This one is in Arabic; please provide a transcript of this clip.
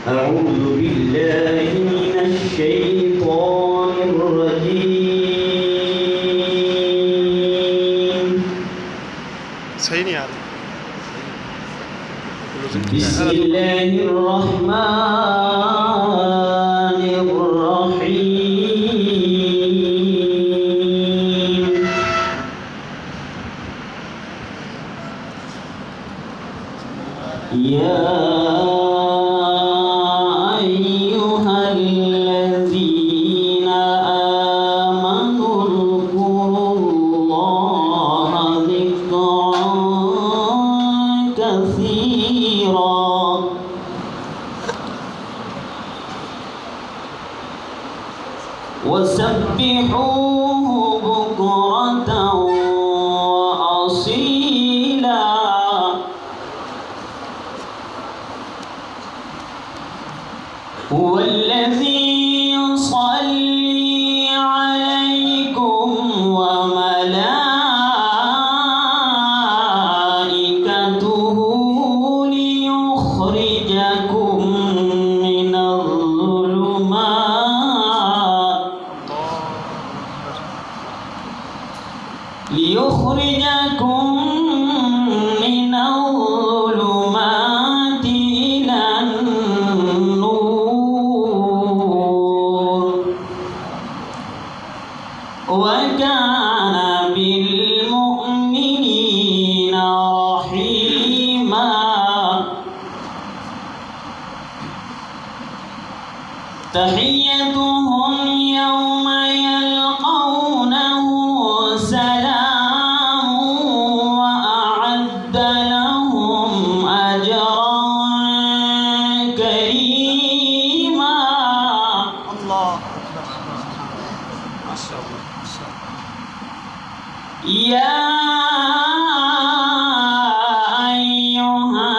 أعوذ بالله من الشيطان الرجيم. सही नहीं आ रही। بسم الله الرحمن الرحيم. يا أيها الذين آمنوا اذكروا الله ذكرا كثيرا وسبحوه بكرة وأصيلا. هو الذي يصلي عليكم وملائكته ليخرجكم من الظلمات إلى النور وكان بالمؤمنين رحيما. تحيتهم يوم يلقونه سلام وأعد لهم أجرا كريما. الله ما شاء الله. يا أيها